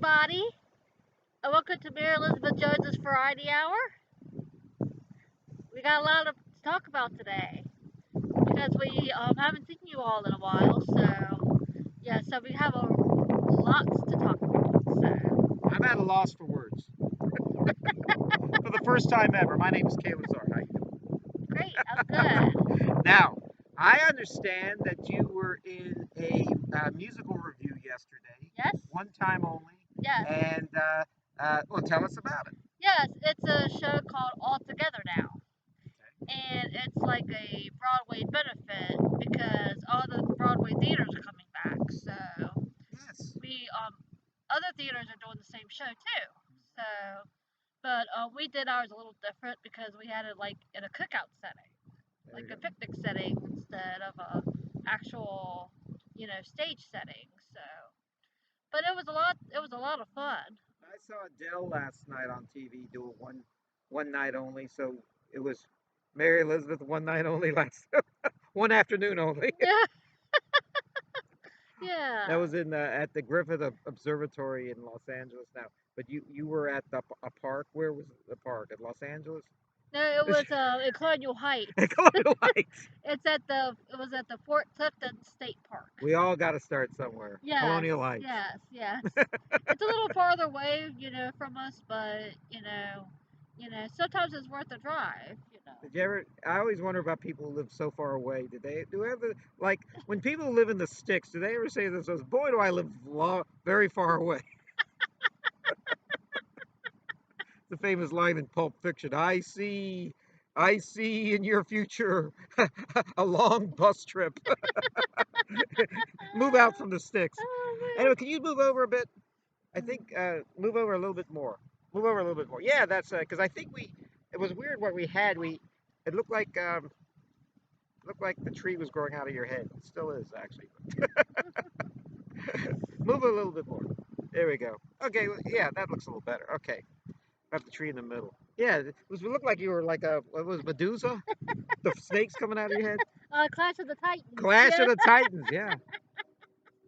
everybody, and welcome to Mary Elizabeth Jones's Variety Hour. We got a lot to talk about today because we haven't seen you all in a while. So yeah, so we have lots to talk about. So I'm at a loss for words. For the first time ever, my name is Kaye Lazar. How you doing? great, I'm good. Now, I understand that you were in a musical review yesterday, Yes, one time only, yes, and well, tell us about it. yes. It's a show called All Together Now, and it's like a Broadway benefit because all the Broadway theaters are coming back. So Yes. we other theaters are doing the same show too. So, but we did ours a little different because we had it like in a cookout setting, There like you a go. picnic setting instead of a actual, stage setting. So, but it was a lot. It was a lot of fun. I saw Adele last night on TV do it one night only, so it was Mary Elizabeth one night only last one afternoon only. Yeah, That yeah. was in at the Griffith Observatory in Los Angeles now. But you were at a park. Where was the park? At Los Angeles? No, it was in Colonial Heights. At Colonial Heights. It was at the Fort Clifton State Park. We all got to start somewhere. Yes, Colonial Heights. yes, yes. It's a little farther away, from us, but sometimes it's worth a drive. Did you ever? I always wonder about people who live so far away. Did they do ever like when people live in the sticks? Do they ever say to themselves, "Boy, do I live very far away"? The famous line in Pulp Fiction. I see in your future a long bus trip. Move out from the sticks. Oh Anyway, can you move over a bit? I think move over a little bit more. Move over a little bit more. Yeah, that's because I think we. It was weird what we had. It looked like the tree was growing out of your head. It still is actually. Move a little bit more. There we go. Okay, well, yeah, that looks a little better. Okay, got the tree in the middle. Yeah, it looked like you were like a what was Medusa? The snakes coming out of your head. Clash of the Titans. Clash Yeah, of the Titans. Yeah.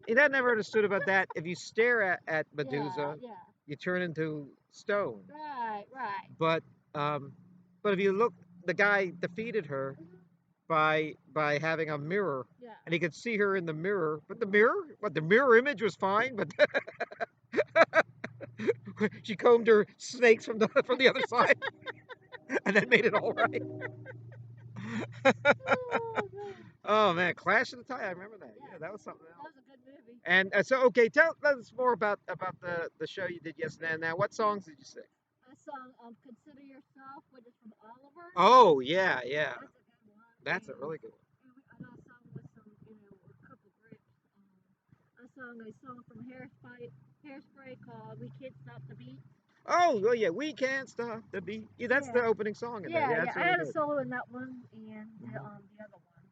You know, I never understood about that. If you stare at yeah, Medusa, yeah. you turn into stone. Right, right. But um, but if you look, the guy defeated her Mhm. by having a mirror, Yeah. and he could see her in the mirror. But the mirror image was fine. But she combed her snakes from the other side, and that made it all right. Oh man. Oh man, Clash of the Titans. I remember that. Yeah, Yeah, that was something that else. was a good movie. And so, okay, tell us more about the show you did yesterday. Now, what songs did you sing? I saw Consider Yourself, which is from Oliver. Oh yeah, yeah, That's a good one. that's a really good one. And I sung with a couple groups. I sung a song from Hairspray called "We Can't Stop the Beat." Oh, well, yeah, we can't stop the beat. Yeah, that's Yeah, the opening song in there. yeah, Yeah, yeah. that's I really had a good. solo in that one, and Mhm. the other one,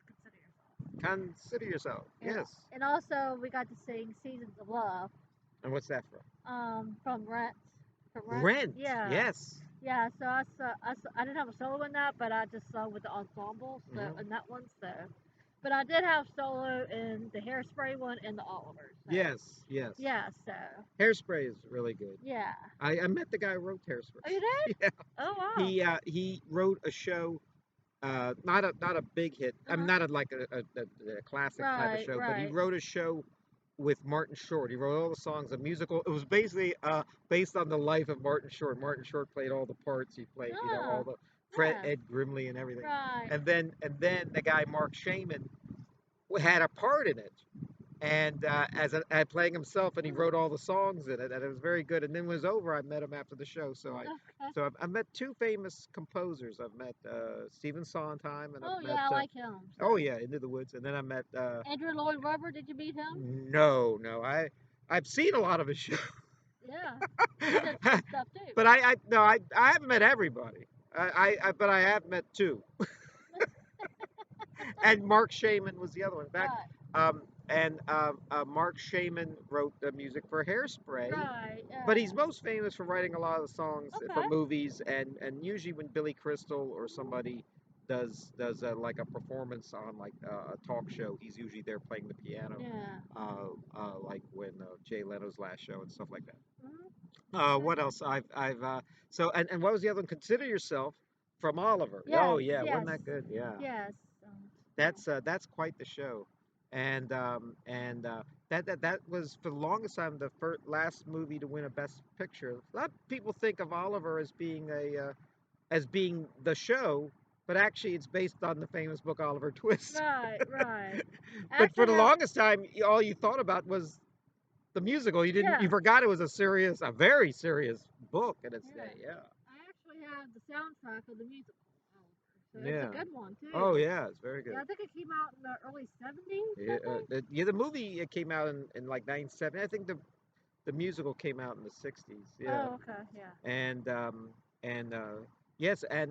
"Consider Yourself." Consider yourself. And Yes. and also we got to sing "Seasons of Love" And what's that from? from Rent. From Rent. Rent. Yeah. Yes. Yeah, so I didn't have a solo in that, but I just sung with the ensemble so Hmm. in that one. So, but I did have solo in the Hairspray one and the Oliver. So Yes. Yes. yeah, so Hairspray is really good. yeah. I met the guy who wrote Oh, you Hairspray. did? Yeah. Oh wow. He wrote a show. Not a big hit. Uh I'm huh. not like a classic type of Right, show, but he right. wrote a show with Martin Short. He wrote all the songs, a musical. It was basically based on the life of Martin Short. Martin Short played all the parts. He played, all Oh, the Fred yes. Ed Grimley and everything. Right. And then the guy Mark Shaman had a part in it, and playing himself, and he Mhm. wrote all the songs in it, and it was very good. And then when it was over, I met him after the show. Okay. I've met two famous composers. I've met Stephen Sondheim, and Oh I've met yeah, I like him. So. oh yeah, Into the Woods, and then I met Andrew Lloyd Webber, did you meet him? no, I've seen a lot of his shows, Yeah. He does good stuff too. but I no I haven't met everybody. But I have met two, and Mark Shaman was the other one. In fact, Right. um, Mark Shaman wrote the music for Hairspray, Right. but he's most famous for writing a lot of the songs for Okay. movies, and usually when Billy Crystal or somebody does like a performance on like a talk show. He's usually there playing the piano. Yeah. Like when Jay Leno's last show and stuff like that. Mhm. What else? I've so and what was the other one? Consider Yourself from Oliver. Oh Yes, yeah, wasn't yes, that good? Yeah. yes. Yeah. That's quite the show, and that was for the longest time the last movie to win a Best Picture. A lot of people think of Oliver as being the show, but actually it's based on the famous book Oliver Twist. Right, right. I But for actually the have, longest time, all you thought about was the musical. You yeah, forgot it was a very serious book in its yeah. day. Yeah, I actually have the soundtrack of the musical, so it's a yeah. good one Oh too. yeah, it's very Yeah, good. I think it came out in the early '70s. Yeah, I think. the movie it came out in like '97. I think the musical came out in the '60s. Yeah, Oh, okay, yeah. and and yes, uh,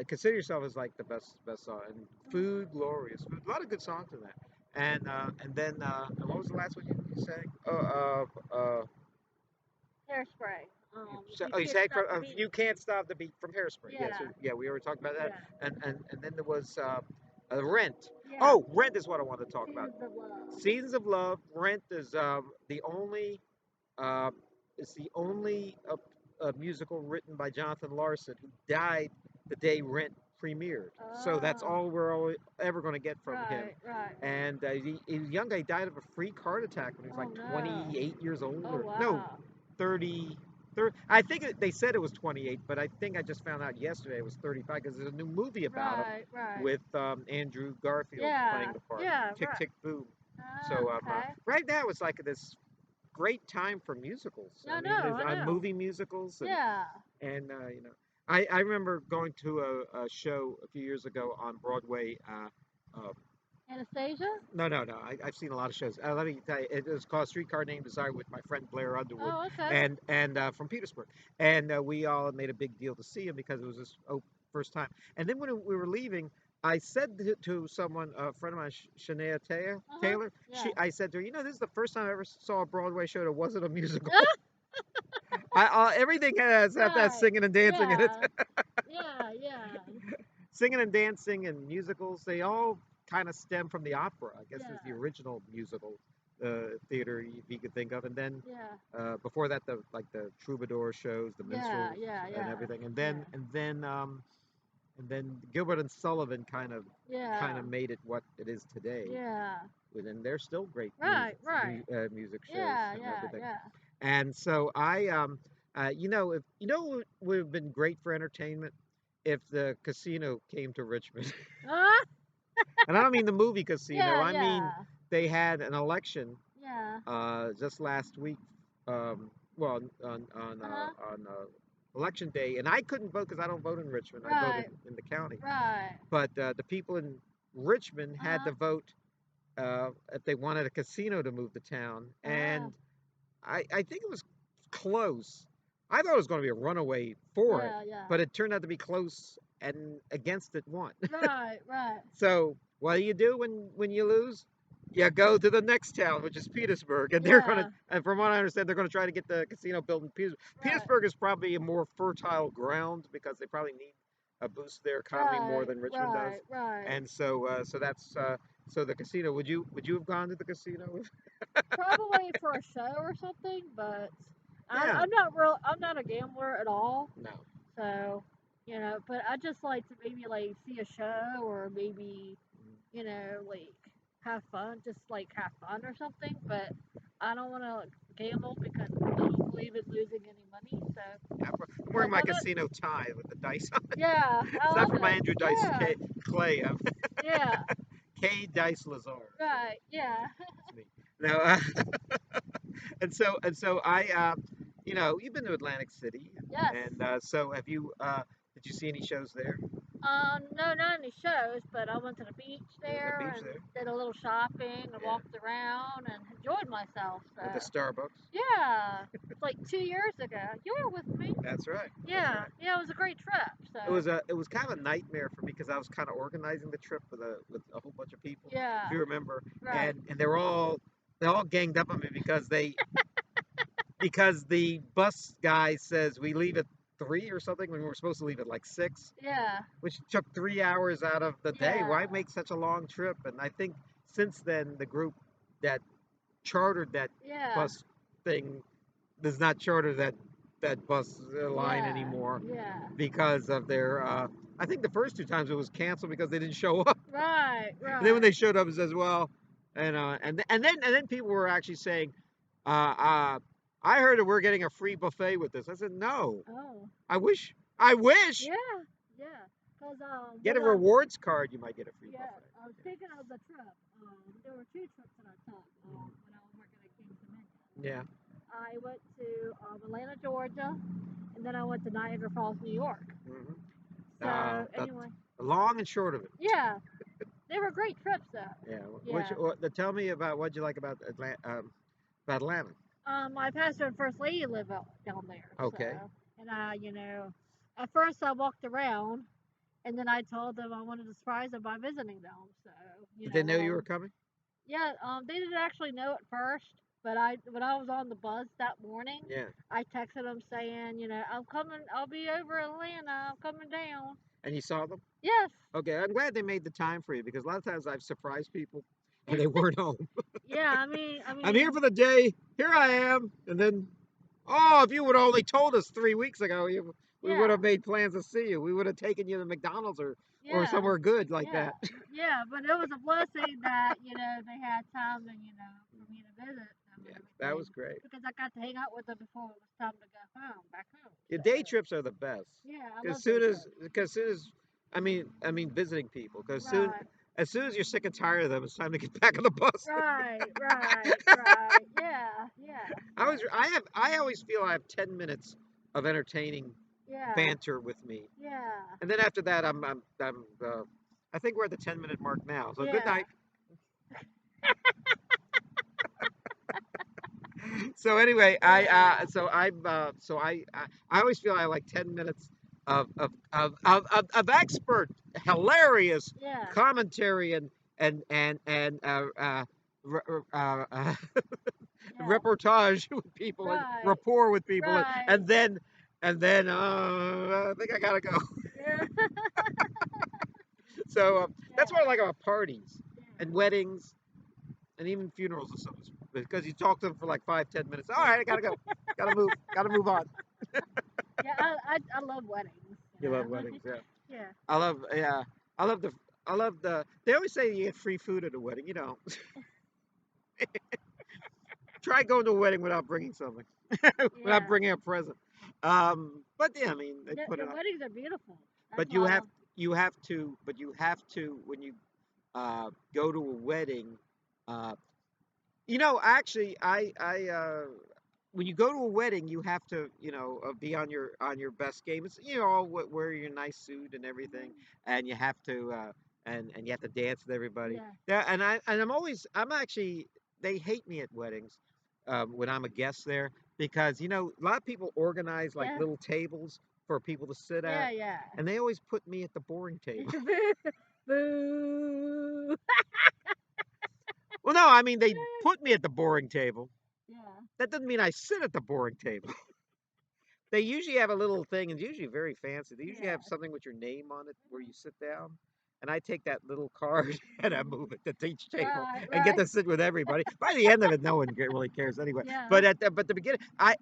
Consider Yourself is like the best song. And Food, Glorious Food, a lot of good songs in that. And then and what was the last one you sang? Hairspray. So, You oh, you can't sang stop from the beat. You Can't Stop the Beat from Hairspray. Yeah, so Yeah, yeah, we already talked about that. yeah, And then there was Rent. yeah. Oh, Rent is what I want to talk about. Seasons of Love. Seasons of Love. Rent is the only uh, it's the only musical written by Jonathan Larson, who died the day Rent premiered. So that's Oh, all we're ever going to get from him. right, right. And he was young. He died of a freak heart attack when he was Oh like no. 28 years old, Oh or no, wow. 30. I think they said it was 28, but I think I just found out yesterday it was 35 because there's a new movie about him Right, right. with Andrew Garfield Yeah, playing the part. yeah, Tick right. Tick Boom. Ah, So okay. right now it's like this great time for musicals. I mean, there's I know. movie musicals Yeah. and you know, I remember going to a show a few years ago on Broadway. Uh, Anastasia? no. I've seen a lot of shows. Let me tell you, it was called Streetcar Named Desire with my friend Blair Underwood, Oh, okay. and from Petersburg, and we all made a big deal to see him because it was his first time. And then when we were leaving, I said to someone, a friend of mine, Shania Uh-huh. Taylor, Yeah. I said to her, this is the first time I ever saw a Broadway show that wasn't a musical. Ah, Everything has that right. singing and dancing in it. Yeah. Yeah, yeah. Singing and dancing and musicals, they all kind of stem from the opera. I guess is the Yeah. original musical theater if you could think of, and then Yeah. before that, the troubadour shows, the Yeah, minstrels, yeah, and yeah. everything, Yeah. and then Gilbert and Sullivan kind Yeah. of made it what it is today. Yeah. And they're still great Right, right. music shows Yeah, and yeah, everything. yeah. And so if what would have been great for entertainment if the casino came to Richmond. Ah, And I don't mean the movie casino. yeah, I mean yeah. they had an election Yeah. just last week. Well, Uh-huh. on election day, and I couldn't vote because I don't vote in Richmond. I vote Right, in the county. right. But the people in Richmond had Uh-huh. to vote if they wanted a casino to move to town, Ah, and I think it was close. I thought it was going to be a runaway for it, yeah, yeah. but it turned out to be close, and against it won. Right, right. So what do you do when you lose? You go to the next town, which is Petersburg, and Yeah, and from what I understand, they're gonna try to get the casino built in Petersburg. right, Petersburg is probably a more fertile ground because they probably need a boost to their economy more right, than Richmond does. right, right. And so that's so the casino. Would you have gone to the casino? Probably for a show or something, but Yeah. I'm not a gambler at all. No. So, but I just like to maybe like see a show or maybe, like have fun, just like have fun or something. But I don't want to gamble because I don't believe in losing any money. So, Yeah, I'm wearing like my I'm not. casino tie with the dice on it. Yeah, I It's not love from my it. Andrew Dice Yeah, Clay. yeah, Kaye Lazar. So right. Yeah. that's me. No, and so you've been to Atlantic City, Yes. and so have you? Did you see any shows there? No, not any shows, but I went to the beach There's a there beach and there. did a little shopping and Yeah, walked around and enjoyed myself. So, at the Starbucks. yeah, it's like 2 years ago. You were with me. That's right. That's Yeah, right. yeah, it was a great trip. So, It was kind of a nightmare for me because I was kind of organizing the trip with a whole bunch of people, yeah, if you remember, right. and they all ganged up on me because the bus guy says we leave at 3 or something when we were supposed to leave at like 6, Yeah. which took 3 hours out of the day. Yeah. Why make such a long trip? And I think since then the group that chartered that Yeah. bus thing does not charter that bus line Yeah. anymore Yeah. because of their. I think the first 2 times it was canceled because they didn't show up, Right. and then when they Right. showed up, it says, "Well," and then people were actually saying, uh, uh, "I heard that we're getting a free buffet with this." I said, "No, Oh. I wish, I wish." Yeah. Yeah. Cause Get a when rewards card, you might get a free yeah, buffet. speaking of the trip, there were two trips that I took when I was working at King's Dominion. Yeah. I went to Atlanta, Georgia, and then I went to Niagara Falls, New York. Hmm. So That's anyway, the long and short of it. yeah, they were great trips though. Yeah. Yeah. Tell me about what you like about Atlanta. About Atlanta. My pastor and first lady live out down there. So, Okay. and at first I walked around, and then I told them I wanted to surprise them by visiting them. So, Did they know you were coming? yeah, they didn't actually know at first, but I when I was on the bus that morning, Yeah. I texted them saying, I'm coming. I'll be over Atlanta. I'm coming down. And you saw them? Yes. Okay. I'm glad they made the time for you because a lot of times I've surprised people and they weren't home. Yeah. I I'm here mean, for the day. Here I am. And then, oh, if you would have only told us 3 weeks ago, we would yeah, have made plans to see you. We would have taken you to McDonald's or yeah, somewhere good like yeah, that. yeah. But it was a blessing that they had time to for me to visit them Yeah, and that was everything great. because I got to hang out with them before it was time to go home, back home. Your So day trips are the best. yeah, I As love day soon as, trips. because soon as, I mean, visiting people. Because Right. as soon as you're sick and tired of them, it's time to get back on the bus. Right, right, right. Yeah, yeah. So, I always feel I have 10 minutes of entertaining yeah, banter with me, yeah, and then after that, I think we're at the 10-minute mark now. So good yeah, night. So anyway, yeah, I always feel I have like 10 minutes of expert, hilarious yeah, commentary and re- uh, uh, yeah. reportage with people and Right, rapport with people, right. and then I think I gotta go. Yeah, So that's what I yeah, like about parties and yeah, weddings and even funerals and stuff, because you talk to them for like 5, 10 minutes. All yeah. right, I gotta go, gotta move on. Yeah, I love weddings. You love weddings, yeah. Yeah. I love, yeah, I love the, I love the. They always say you get free food at a wedding. Try going to a wedding without bringing something, without Yeah. bringing a present. But yeah, I mean, they put The it on. weddings are beautiful. That's But why I love. you have to when you go to a wedding. Uh, actually, when you go to a wedding, you have to, be on your best game. It's wear your nice suit and everything, and you have to and you have to dance with everybody. Yeah. Yeah, I'm actually they hate me at weddings when I'm a guest there because a lot of people organize like Yeah. little tables for people to sit at, Yeah. Yeah. and they always put me at the boring table. Boo. Well, no, I mean they put me at the boring table. Yeah. That doesn't mean I sit at the boring table. They usually have a little thing, and it's usually very fancy. They usually have Yeah. something with your name on it where you sit down. And I take that little card and I move it to each table Right. and get Right. to sit with everybody. By the end of it, no one really cares anyway. Yeah. But the beginning, I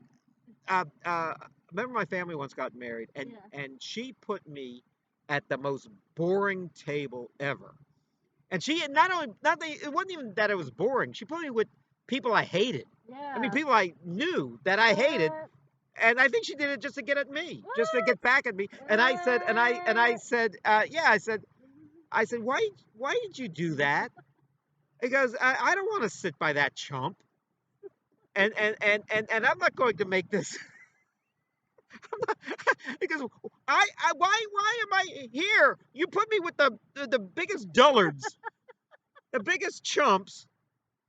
remember my family once got married, and Yeah. and she put me at the most boring table ever. And she not only not the, it wasn't even that it was boring. She put me with people I hated. I mean, Yeah. people I knew that I hated, What? and I think she did it just to get at me, just to What? get back at me. And I said, and I What? said, yeah, I said, why did you do that? He goes, I don't want to sit by that chump, and I'm not going to make this. Because why am I here? You put me with the biggest dullards, the biggest chumps.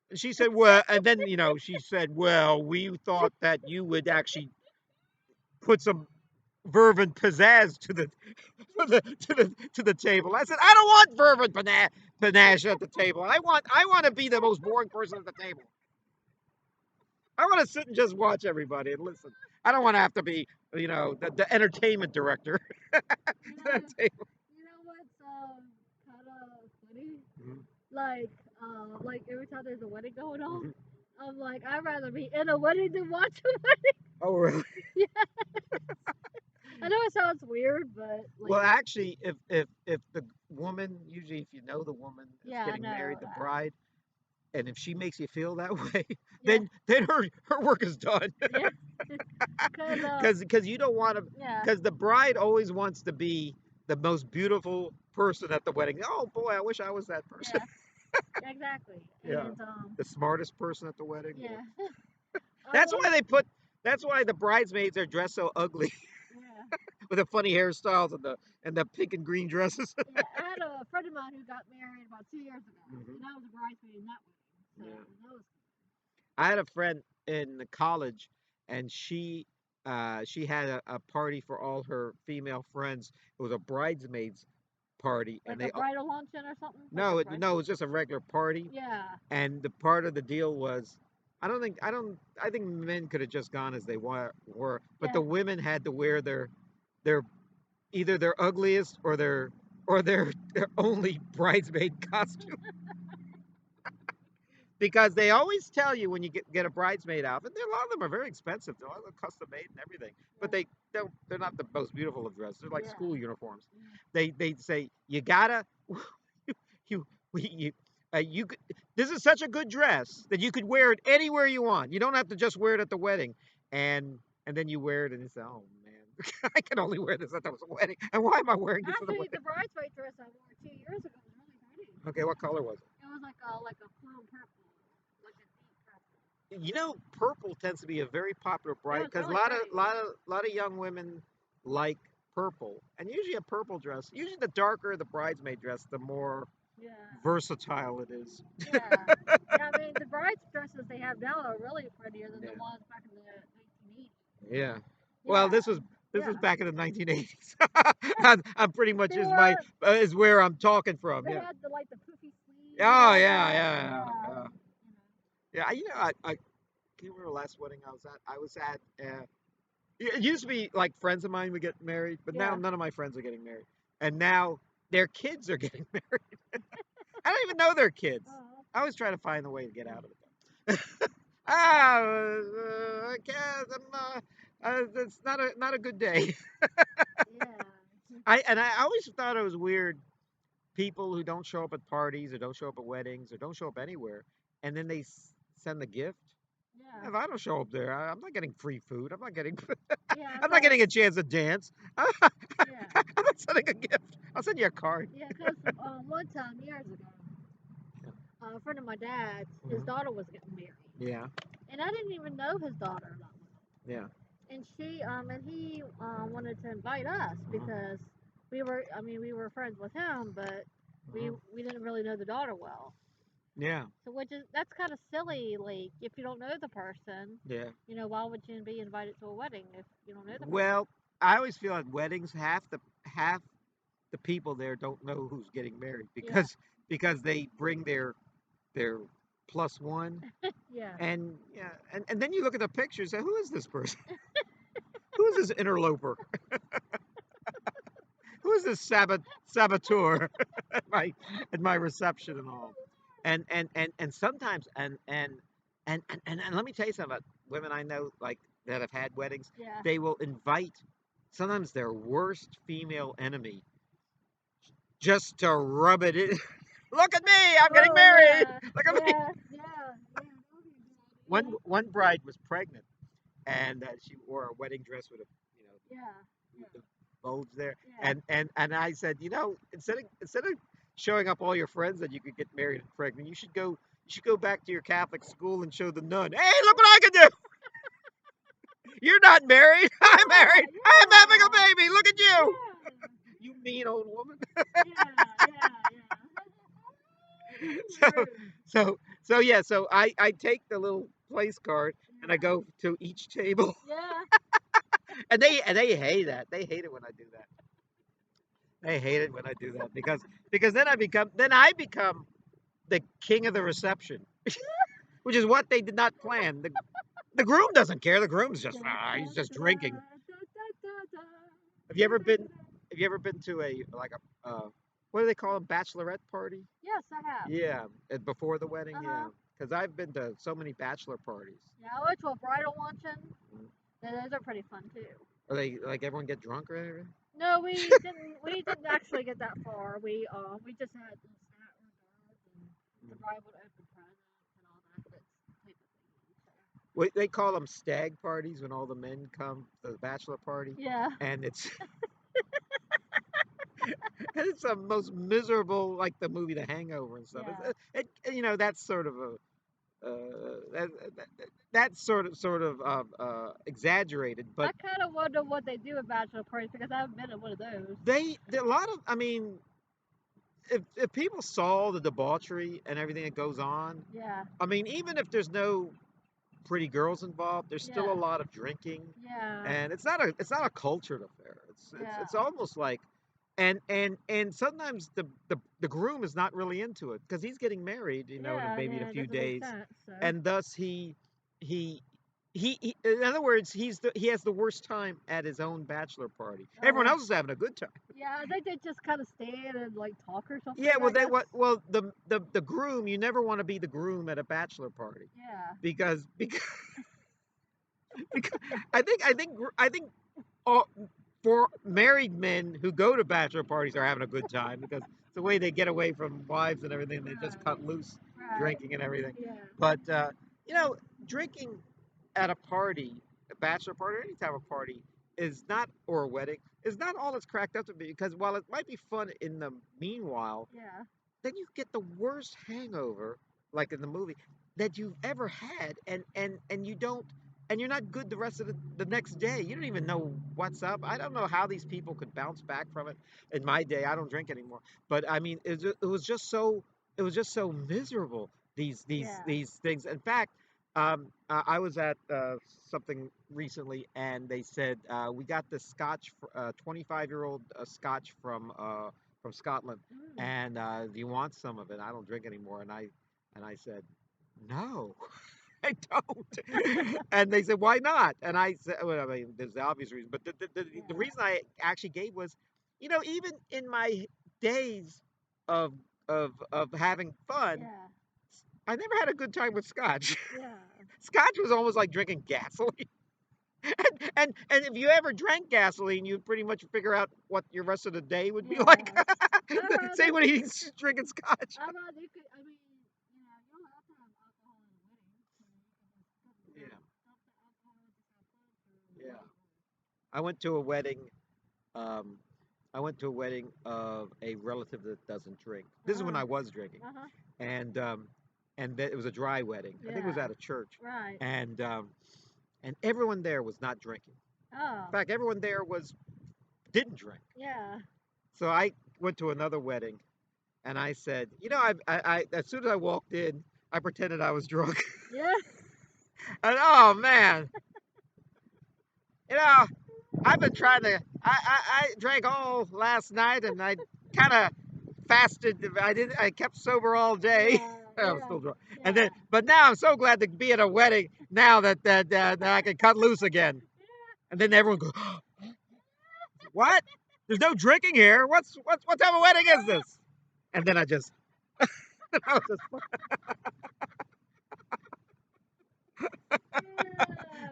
And she said, well, and then she said, well, we thought that you would actually put some verve and pizzazz to the table. I said, I don't want verve and panache at the table. I want to be the most boring person at the table. I want to sit and just watch everybody and listen. I don't want to have to be the entertainment director. You know, Entertainment. you know what's kind of funny? Mhm, Like every time there's a wedding going on, mhm. I'm like, I'd rather be in a wedding than watch a wedding. Oh, really? Yeah, I know it sounds weird, but Well, like, actually, if the woman, usually if you know the woman is yeah, I getting know married, the that. bride, and if she makes you feel that way, Yeah, then her work is done. yeah, cause Because you don't want to, yeah, because the bride always wants to be the most beautiful person at the wedding. Oh boy, I wish I was that person. yeah, exactly, Yeah, and the smartest person at the wedding. Yeah. yeah, That's what? why they put. That's why the bridesmaids are dressed so ugly Yeah, with the funny hairstyles and the pink and green dresses. yeah. I had a friend of mine who got married about 2 years ago, Mhm. and I was a bridesmaid in that wedding, so Yeah. that was I had a friend in college, and she had a party for all her female friends. It was a bridesmaids party, and like a they bridal luncheon or something, like a no, bride. no, it was just a regular party. Yeah, And the part of the deal was, I think men could have just gone as they were, but yeah. the women had to wear their either their ugliest or their only bridesmaid costume. Because they always tell you when you get a bridesmaid outfit, a lot of them are very expensive. They're all custom made and everything, but Yeah, they're not the most beautiful of dresses. They're like yeah, school uniforms. yeah. They say you gotta you you you could, this is such a good dress that you could wear it anywhere you want. You don't have to just wear it at the wedding, and then you wear it and you say, oh man, I can only wear this at the wedding, and why am I wearing this at the Actually, wedding? the bridesmaid dress I wore 2 years ago was really pretty. Okay, what color was it? It was like a plum purple, like a deep purple. Purple tends to be a very popular It bright was because a really lot of pretty. lot of lot of young women like purple, and usually a purple dress. Usually, the darker the bridesmaid dress, the more Yeah, versatile it is. yeah, yeah. I mean, the brides dresses they have now are really prettier than Yeah, the ones back in the 1980s. yeah. Well, Yeah, this was yeah. back in the 1980s. I'm pretty much They is my were. is where I'm talking from. They Yeah. had the poofy sleeves and Oh all yeah, that. yeah, Yeah, yeah. you know. Yeah, I can't remember the last wedding I was at. I was at. It used to be like friends of mine would get married, but now Yeah. none of my friends are getting married. And now their kids are getting married. I don't even know their kids. Oh, I always try to find a way to get out of it. I can't. It's not a good day. yeah. I always thought it was weird. People who don't show up at parties or don't show up at weddings or don't show up anywhere, and then they send the gift. Yeah. If I don't show up there, I'm not getting free food. I'm not getting. Yeah, I'm not cause getting a chance to dance. I'm yeah, not sending a gift. I'll send you a card. yeah, cause one time years ago, a friend of my dad's, his Mhm. daughter was getting married, Yeah, and I didn't even know his daughter that well. yeah. And he wanted to invite us Mhm. because I mean, we were friends with him, but we Mhm. we didn't really know the daughter well. Yeah, So which is that's kind of silly. Like if you don't know the person, yeah. why would you be invited to a wedding if you don't know the person? Well, I always feel at weddings half the people there don't know who's getting married Yeah, because they bring their plus one, yeah. and yeah, and then you look at the pictures and who is this person? Who is this interloper? Who is this saboteur at my reception and all? And sometimes and let me tell you something about women I know like that have had weddings. Yeah. They will invite sometimes their worst female enemy just to rub it in. Look at me, I'm getting Oh married. yeah, Look at me. yeah, yeah, yeah. That would be a good idea. One bride was pregnant, and she wore a wedding dress with a Yeah, with the bulge there, yeah, and I said, instead of showing up all your friends that you could get married and pregnant, you should go back to your Catholic school and show the nun, hey, look what I can do. You're not married. I'm yeah, married. I'm having a yeah, baby. Look at you. yeah, You mean old woman. yeah, yeah, so so yeah. So I take the little place card and I yeah, go to each table, yeah. and they hate that. They hate it when I do that. They hate it when I do that because then I become the king of the reception, which is what they did not plan. The groom doesn't care. The groom's just Da, da, he's just da, drinking. da, Have you ever been? Have you ever been to a like a what do they call a bachelorette party? Yes, I have. Yeah, before the wedding. Uh Yeah, huh. because I've been to so many bachelor parties. Yeah, I went to a bridal luncheon. Mm. Yeah, those are pretty fun too. Are they like everyone get drunk or anything? No, we didn't. We didn't actually get that far. We just had little snack reserved, and the Mm. bride would open presents and all that type of thing. So. Wait, they call them stag parties when all the men come to the bachelor party, Yeah, and it's and it's the most miserable, like the movie The Hangover and stuff. yeah. That's sort of a that's exaggerated, but I kind of wonder what they do at bachelor parties because I haven't been at one of those. a lot of, I mean, if people saw the debauchery and everything that goes on, Yeah, I mean, even if there's no pretty girls involved, there's still a yeah, lot of drinking, yeah, and it's not a cultured affair. It's yeah. almost like, and sometimes the groom is not really into it because he's getting married, in Yeah, maybe in a yeah, it few doesn't make days, sense. So, and thus he in other words, he has the worst time at his own bachelor party. Everyone oh, else is having a good time. yeah, I think they just kind of stand and like talk or something. Yeah, well, I guess. the groom, you never want to be the groom at a bachelor party Yeah, because because I think all, for married men who go to bachelor parties are having a good time because it's the way they get away from wives and everything. They just right, cut loose, right. drinking and everything. Yeah, But you know, drinking at a party, a bachelor party, or any type of party, is not, or a wedding, is not all it's cracked up to be. Because while it might be fun in the meanwhile, yeah, then you get the worst hangover, like in the movie, that you've ever had, and you don't, and you're not good the rest of the next day. You don't even know what's up. I don't know how these people could bounce back from it. In my day, I don't drink anymore, but I mean, it was just so miserable. yeah. These things. In fact, I was at something recently, and they said we got this Scotch, 25-year-old Scotch from Scotland, Mm. and do you want some of it? I don't drink anymore. And I said, no, I don't. And they said, why not? And I said, well, I mean, there's the obvious reason, but the Yeah, reason I actually gave was, even in my days of of having fun, yeah, I never had a good time with scotch. yeah, Scotch was almost like drinking gasoline. And if you ever drank gasoline, you'd pretty much figure out what your rest of the day would be like. yeah. I'd Same rather, when he's drinking scotch. I'd rather you could. I mean, you don't have to have alcohol in a wedding. You can Yeah, just dump the alcohol and just have fun for yeah. whatever. I went to a wedding. Um, I went to a wedding of a relative that doesn't drink. This is when Uh, I was drinking, uh huh. and it was a dry wedding. I think it was Yeah. at a church, Right. and everyone there was not drinking. Oh. In fact, everyone there was didn't drink. Yeah. So I went to another wedding, and I said, as soon as I walked in, I pretended I was drunk. Yeah. And oh man, you know, I've been trying to. I drank all last night, and I kind of fasted. I didn't. I kept sober all day. Yeah. I was Yeah. still drunk, and Yeah. then, but now I'm so glad to be at a wedding now that I can cut loose again. And then everyone goes, "What? There's no drinking here. What type of wedding is this?" And then I just, I was just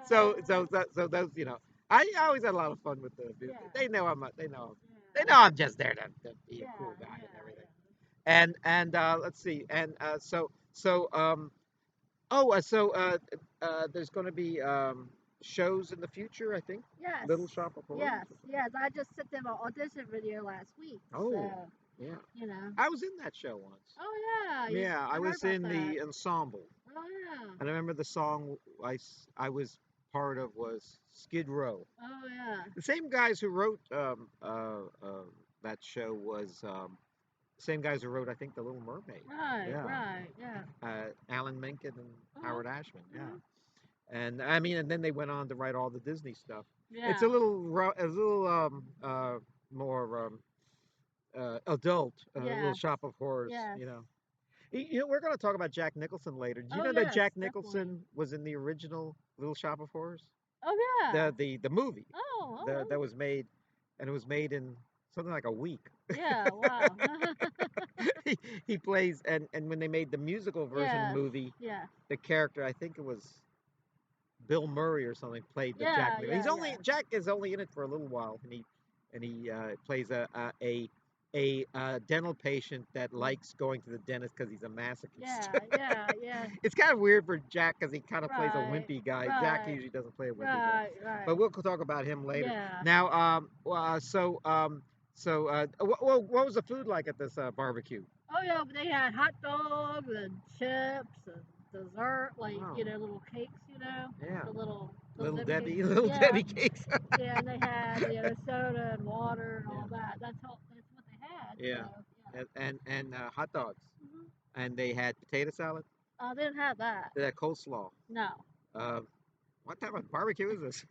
so those, I always had a lot of fun with Yeah. they know they know Yeah. I'm just there to be a Yeah. cool guy and Yeah. everything. And let's see, and there's going to be shows in the future, I think. Yes. Little Shop of Horrors. Yes. Yes. I just sent them an audition video last week. Oh, So, yeah. you know. I was in that show once. Oh yeah. Yeah, I I heard was about in that. the ensemble. Oh yeah. And I remember the song I was part of was Skid Row. Oh yeah. The same guys who wrote that show was same guys who wrote, I think, The Little Mermaid. Right. Yeah, Right. Yeah. Alan Menken and Uh huh. Howard Ashman. Uh Yeah, huh. and I mean, and then they went on to write all the Disney stuff. It's Yeah. a little more adult, Little Yes. Shop of Horrors. Yes. We're going to talk about Jack Nicholson later. Do you Oh know that yes. Jack Definitely. Nicholson was in the original Little Shop of Horrors? Oh yeah. The movie Oh. Oh. that was made. and it was made in something like a week. Yeah, wow. he, he plays, and when they made the musical version of the Yes, movie, yes. the character, I think it was Bill Murray or something, played the Jack. Yeah, He's yeah, only yeah. Jack is only in it for a little while, and he plays a dental patient that Mm. likes going to the dentist because he's a masochist. Yeah, yeah, yeah. It's kind of weird for Jack because he kind of plays a Right, wimpy guy. Jack right, usually doesn't play a wimpy guy, right, but right. we'll talk about him later. Yeah. Now, what was the food like at this barbecue? Oh yeah, but they had hot dogs and chips and dessert, like Oh, little cakes, yeah, the little little Debbie cakes. Debbie, little Yeah, Debbie cakes. yeah, and they had soda and water and Yeah, all that. That's what they had. So yeah, yeah. and hot dogs, Hmm. and they had potato salad. They didn't have that. They had coleslaw. No, Uh, what type of barbecue is this?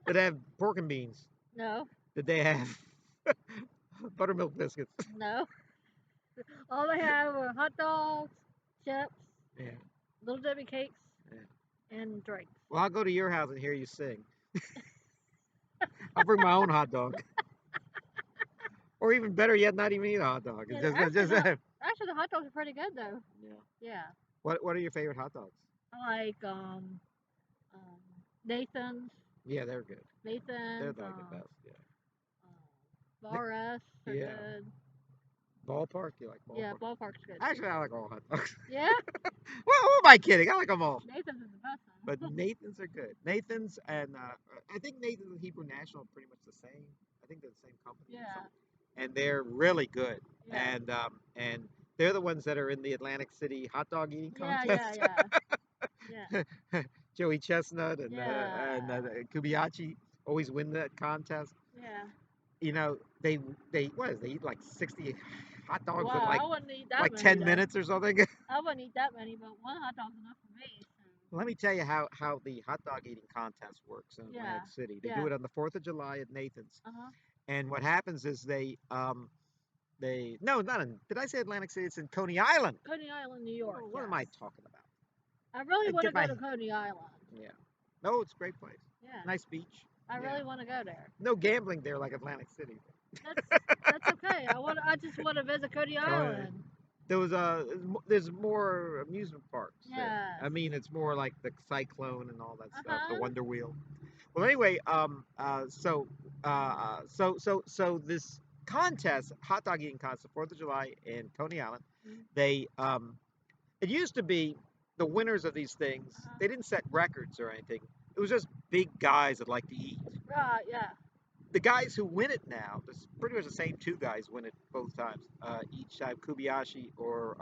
Did they have pork and beans? no, Did they have buttermilk biscuits? no. All they had were hot dogs, chips, Yeah, little Debbie cakes, yeah. and drinks. Well, I'll go to your house and hear you sing. I'll bring my own hot dog, or even better yet, not even eat a hot dog. It's Yeah, just actually the hot dogs are pretty good though. yeah. Yeah, What are your favorite hot dogs? I like um Nathan's. Yeah, they're good. They're Nathan's, like the best. Yeah. Bar S are Yeah. good. Ballpark? You like Yeah, ballpark? Ballpark's good Actually, too. I like all hot dogs. Yeah, Well, who am I kidding? I like them all. Nathan's is the best But one. Nathan's are good. Nathan's and I think Nathan's and Hebrew National are pretty much the same. I think they're the same company or Yeah, something. And they're really good. yeah, And they're the ones that are in the Atlantic City hot dog eating yeah, yeah, contest. yeah, yeah, Joey Chestnut and yeah, Kubiachi always win that contest. yeah. You know, they what is they eat like 60 hot dogs in Wow, I wouldn't eat that like many 10 though. minutes or something. I wouldn't eat that many, but one hot dog's enough for me. So Let me tell you how the hot dog eating contest works in yeah, Atlantic City. They do yeah. it on the 4th of July at Nathan's. Uh huh. And what happens is they no, not in, did I say Atlantic City? It's in Coney Island. Coney Island, New York. What Yes. am I talking about? I really I want to get go my to Coney Island. yeah. No, it's a great place. Yeah. Nice beach. I Yeah. really want to go there. No gambling there like Atlantic City. That's that's okay. I just want to visit Coney Oh, yeah. Island. There was there's more amusement parks there. Yes. I mean, it's more like the Cyclone and all that Uh stuff, the huh. Wonder Wheel. Well, anyway, so this contest, hot dog eating contest, 4th of July in Coney Island, Mm. they it used to be the winners of these things. Uh-huh. They didn't set records or anything. It was just big guys that like to eat. Right. Yeah. The guys who win it now, it's pretty much the same two guys win it both times. Each time, Kubiashi or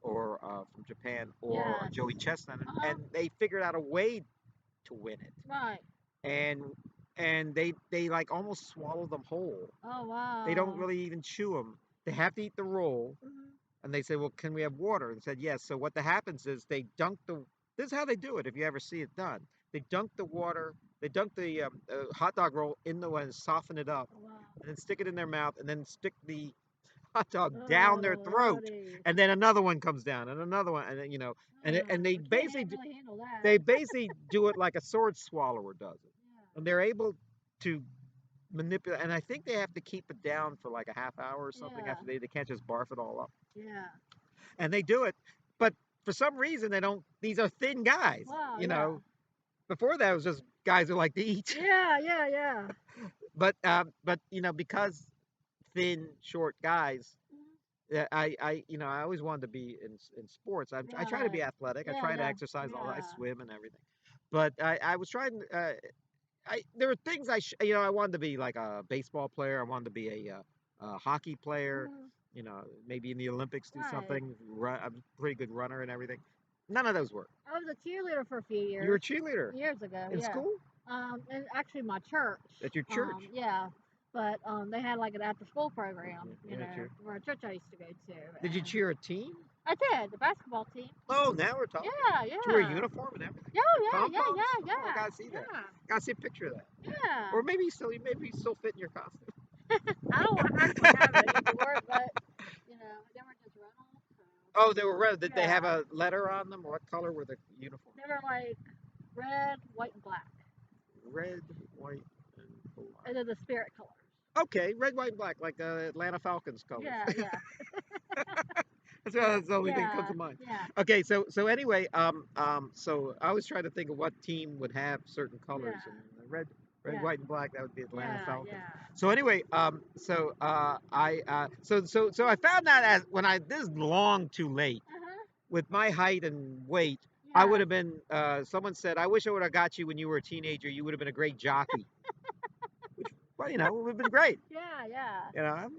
from Japan or Yes. Joey Chestnut, Uh huh. and they figured out a way to win it, Right. and they like almost swallow them whole. Oh They don't wow. really even chew them. They have to eat the roll, Mhm. and they say, "Well, can we have water?" And said, "Yes." So what happens is they dunk the. This is how they do it. If you ever see it done, they dunk the water. They dunk the hot dog roll in the one, soften it up, Oh, wow. and then stick it in their mouth, and then stick the hot dog down their Oh throat, lordy. and then another one comes down, and another one, and then and We can't really handle that. they basically do it like a sword swallower does it, Yeah. and they're able to manipulate. And I think they have to keep it down for like a half hour or something Yeah. after they can't just barf it all up, Yeah. and they do it, but for some reason they don't. These are thin guys, Wow. you Yeah. know. Before that it was just guys who like to eat, Yeah. Yeah. Yeah. but because thin, short guys. Mhm. Yeah, I always wanted to be in sports. I try to Right. be athletic. I Yeah. try to Yeah. exercise all. I Yeah. swim and everything. But I was trying. There were things I wanted to be like a baseball player. I wanted to be a hockey player. Mhm. Maybe in the Olympics do Right. something. I'm a pretty good runner and everything. None of those work. I was a cheerleader for a few You were a years. cheerleader Years ago. in Yeah. school And actually my church. at your church. Yeah. But they had like an after school program, Yeah, cheer. where a church I used to go to. Did you And cheer a team? I did, the basketball team. Oh, now we're talking. Yeah, Did you wear a yeah. uniform and everything? Yeah, yeah, Pom yeah, poms? yeah, Oh, I yeah. gotta see that. Yeah. Gotta see a picture of that. Yeah. Or maybe you still fit in your costume. I don't actually have it anymore, but they were just rentals. So Oh, they were red. Did they have yeah. a letter on them? What color were the uniforms? They were like red, white, and black. Red, white, and And then the spirit colors. Okay, red, white, and black, like Atlanta Falcons colors. Yeah, yeah. That's the only thing that comes Yeah, to mind. yeah, Okay, so anyway, so I was trying to think of what team would have certain colors, yeah, and red, yeah, white, and black. That would be Atlanta yeah, Falcons. yeah, So anyway, so I found out as when I this is long too late uh-huh, with my height and weight. I would yeah, have been. Someone said, "I wish I would have got you when you were a teenager. You would have been a great jockey." Which, well, it would have been great. yeah, yeah,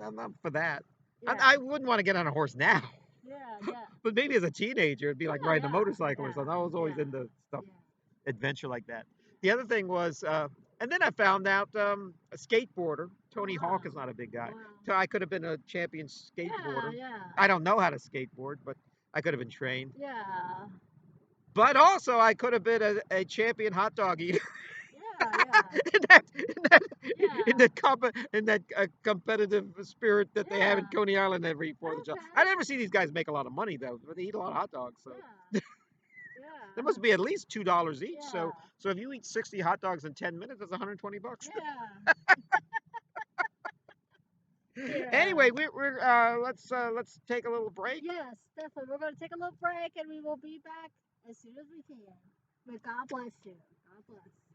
I'm up for that. yeah, I wouldn't want to get on a horse now. yeah, yeah, But maybe as a teenager, it'd be like yeah, riding a yeah, motorcycle or yeah, something. I was always yeah, into stuff, yeah, adventure like that. The other thing was, and then I found out a skateboarder. oh Tony Hawk wow, is not a big guy. wow, So I could have been a champion yeah, skateboarder. yeah, I don't know how to skateboard, but I could have been trained. yeah, But also, I could have been a champion hot dog eater yeah, yeah, in yeah, in that competitive spirit that they have yeah, in Coney Island every Fourth of July. okay, I never see these guys make a lot of money though, but they eat a lot of hot dogs. So yeah, there yeah, must be at least $2 each. yeah, So if you eat 60 hot dogs in 10 minutes, that's $120. yeah, yeah. Anyway, let's take a little break. Yes, definitely. We're going to take a little break and we will be back as soon as we can. But God bless you. God bless.